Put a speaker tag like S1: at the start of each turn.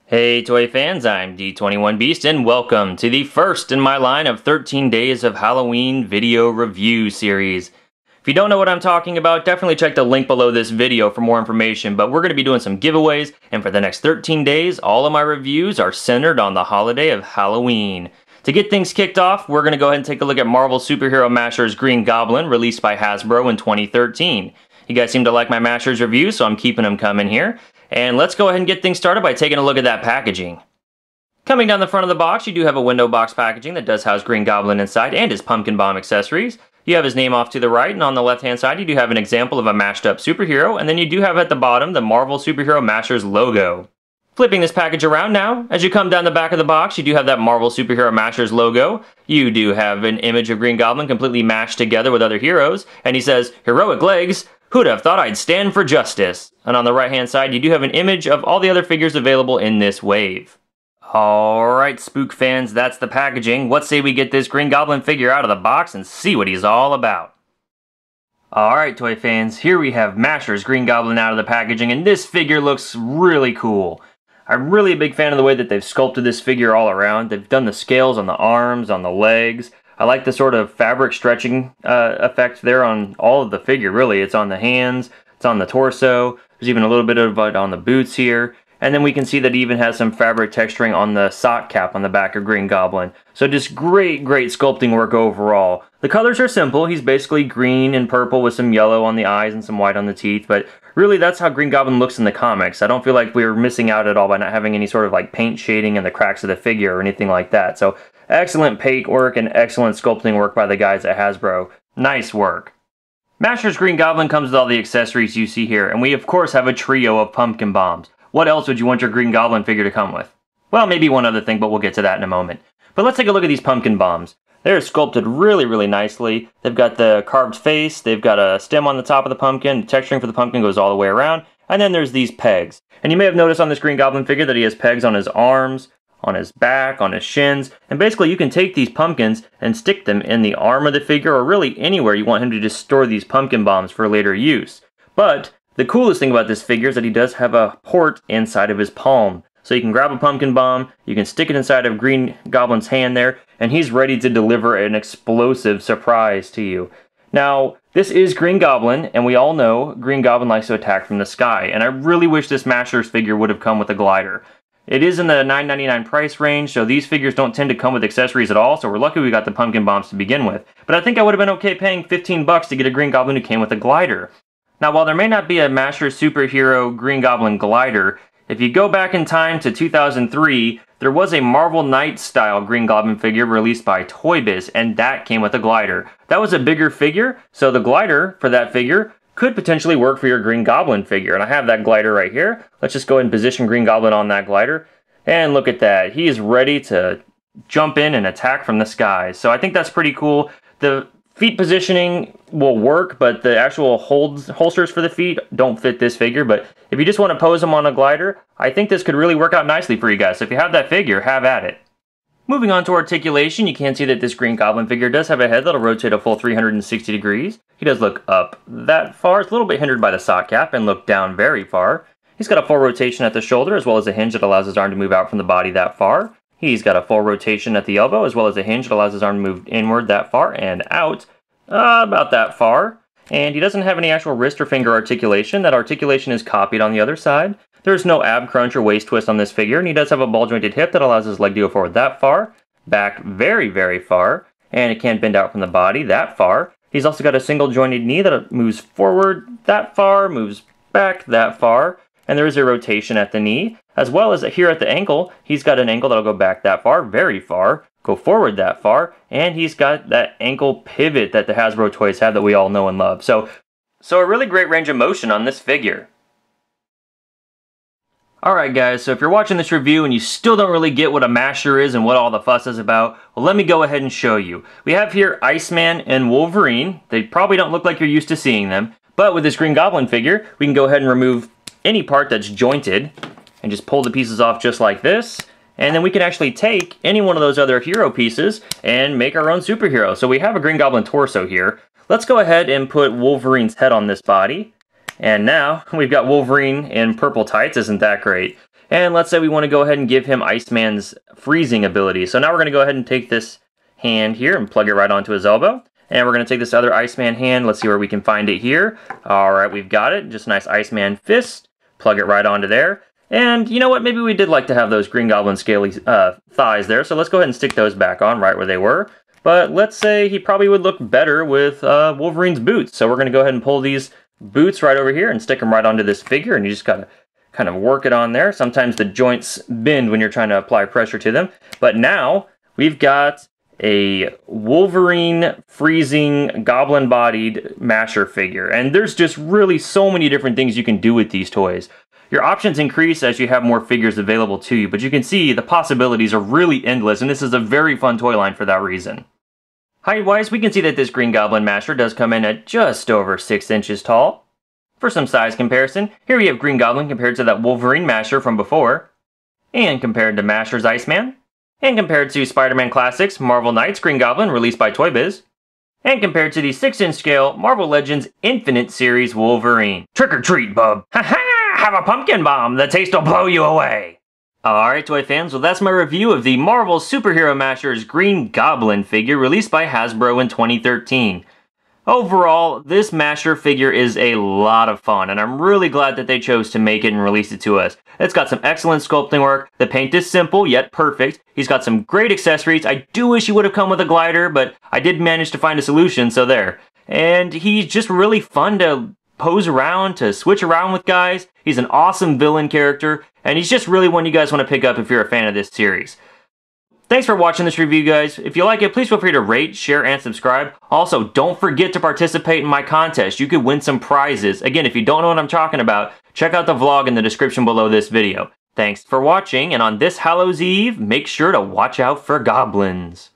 S1: Hey toy fans, I'm D21Beast and welcome to the first in my line of 13 days of Halloween video review series. If you don't know what I'm talking about, definitely check the link below this video for more information, but we're going to be doing some giveaways, and for the next 13 days, all of my reviews are centered on the holiday of Halloween. To get things kicked off, we're going to go ahead and take a look at Marvel Superhero Mashers Green Goblin, released by Hasbro in 2013. You guys seem to like my Mashers review, so I'm keeping them coming here. And let's go ahead and get things started by taking a look at that packaging. Coming down the front of the box, you do have a window box packaging that does house Green Goblin inside and his pumpkin bomb accessories. You have his name off to the right, and on the left hand side you do have an example of a mashed up superhero, and then you do have at the bottom the Marvel Superhero Mashers logo. Flipping this package around now, as you come down the back of the box, you do have that Marvel Superhero Mashers logo. You do have an image of Green Goblin completely mashed together with other heroes, and he says, "Heroic legs, who'd have thought I'd stand for justice?" And on the right hand side, you do have an image of all the other figures available in this wave. Alright, Spook fans, that's the packaging. What say we get this Green Goblin figure out of the box and see what he's all about? Alright, toy fans, here we have Mashers Green Goblin out of the packaging, and this figure looks really cool. I'm really a big fan of the way that they've sculpted this figure all around. They've done the scales on the arms, on the legs. I like the sort of fabric stretching effect there on all of the figure, really. It's on the hands, it's on the torso, there's even a little bit of it on the boots here. And then we can see that he even has some fabric texturing on the sock cap on the back of Green Goblin. So just great sculpting work overall. The colors are simple. He's basically green and purple with some yellow on the eyes and some white on the teeth. But really, that's how Green Goblin looks in the comics. I don't feel like we're missing out at all by not having any sort of like paint shading in the cracks of the figure or anything like that. So excellent paint work and excellent sculpting work by the guys at Hasbro. Nice work. Mashers Green Goblin comes with all the accessories you see here. And we of course have a trio of pumpkin bombs. What else would you want your Green Goblin figure to come with? Well, maybe one other thing, but we'll get to that in a moment. But let's take a look at these pumpkin bombs. They're sculpted really nicely. They've got the carved face, they've got a stem on the top of the pumpkin, the texturing for the pumpkin goes all the way around, and then there's these pegs. And you may have noticed on this Green Goblin figure that he has pegs on his arms, on his back, on his shins, and basically you can take these pumpkins and stick them in the arm of the figure, or really anywhere you want him to just store these pumpkin bombs for later use. But the coolest thing about this figure is that he does have a port inside of his palm. So you can grab a pumpkin bomb, you can stick it inside of Green Goblin's hand there, and he's ready to deliver an explosive surprise to you. Now, this is Green Goblin, and we all know Green Goblin likes to attack from the sky, and I really wish this Mashers figure would have come with a glider. It is in the $9.99 price range, so these figures don't tend to come with accessories at all, so we're lucky we got the pumpkin bombs to begin with. But I think I would have been okay paying 15 bucks to get a Green Goblin who came with a glider. Now, while there may not be a Mashers Superhero Green Goblin glider, if you go back in time to 2003, there was a Marvel Knights style Green Goblin figure released by Toy Biz, and that came with a glider. That was a bigger figure, so the glider for that figure could potentially work for your Green Goblin figure. And I have that glider right here. Let's just go ahead and position Green Goblin on that glider. And look at that. He is ready to jump in and attack from the skies. So I think that's pretty cool. The feet positioning will work, but the actual holsters for the feet don't fit this figure. But if you just want to pose them on a glider, I think this could really work out nicely for you guys. So if you have that figure, have at it. Moving on to articulation, you can see that this Green Goblin figure does have a head that'll rotate a full 360 degrees. He does look up that far. It's a little bit hindered by the sock cap, and look down very far. He's got a full rotation at the shoulder, as well as a hinge that allows his arm to move out from the body that far. He's got a full rotation at the elbow, as well as a hinge that allows his arm to move inward that far and out about that far. And he doesn't have any actual wrist or finger articulation. That articulation is copied on the other side. There's no ab crunch or waist twist on this figure, and he does have a ball-jointed hip that allows his leg to go forward that far, back very far, and it can bend out from the body that far. He's also got a single-jointed knee that moves forward that far, moves back that far, and there is a rotation at the knee, as well as here at the ankle. He's got an ankle that'll go back that far, very far, go forward that far, and he's got that ankle pivot that the Hasbro toys have that we all know and love. So a really great range of motion on this figure. Alright guys, so if you're watching this review and you still don't really get what a masher is and what all the fuss is about, well, let me go ahead and show you. We have here Iceman and Wolverine. They probably don't look like you're used to seeing them, but with this Green Goblin figure, we can go ahead and remove any part that's jointed and just pull the pieces off just like this. And then we can actually take any one of those other hero pieces and make our own superhero. So we have a Green Goblin torso here. Let's go ahead and put Wolverine's head on this body. And now we've got Wolverine in purple tights. Isn't that great? And let's say we want to go ahead and give him Iceman's freezing ability. So now we're going to go ahead and take this hand here and plug it right onto his elbow. And we're going to take this other Iceman hand. Let's see where we can find it here. Alright, we've got it. Just a nice Iceman fist. Plug it right onto there. And you know what? Maybe we did like to have those Green Goblin scaly thighs there. So let's go ahead and stick those back on right where they were. But let's say he probably would look better with Wolverine's boots. So we're going to go ahead and pull these boots right over here and stick them right onto this figure. And you just got to kind of work it on there. Sometimes the joints bend when you're trying to apply pressure to them. But now we've got a Wolverine freezing goblin-bodied masher figure. And there's just really so many different things you can do with these toys. Your options increase as you have more figures available to you, but you can see the possibilities are really endless, and this is a very fun toy line for that reason. Height-wise, we can see that this Green Goblin masher does come in at just over 6 inches tall. For some size comparison, here we have Green Goblin compared to that Wolverine masher from before, and compared to Masher's Iceman, and compared to Spider-Man Classics Marvel Knights Green Goblin released by Toy Biz, and compared to the 6-inch scale Marvel Legends Infinite Series Wolverine. Trick or treat, bub! Ha-ha! Have a pumpkin bomb! The taste will blow you away! Alright, toy fans, well that's my review of the Marvel Superhero Mashers Green Goblin figure released by Hasbro in 2013. Overall, this Masher figure is a lot of fun, and I'm really glad that they chose to make it and release it to us. It's got some excellent sculpting work, the paint is simple yet perfect, he's got some great accessories. I do wish he would have come with a glider, but I did manage to find a solution, so there. And he's just really fun to pose around, to switch around with guys. He's an awesome villain character, and he's just really one you guys want to pick up if you're a fan of this series. Thanks for watching this review, guys. If you like it, please feel free to rate, share, and subscribe. Also, don't forget to participate in my contest. You could win some prizes. Again, if you don't know what I'm talking about, check out the vlog in the description below this video. Thanks for watching, and on this Hallows Eve, make sure to watch out for goblins.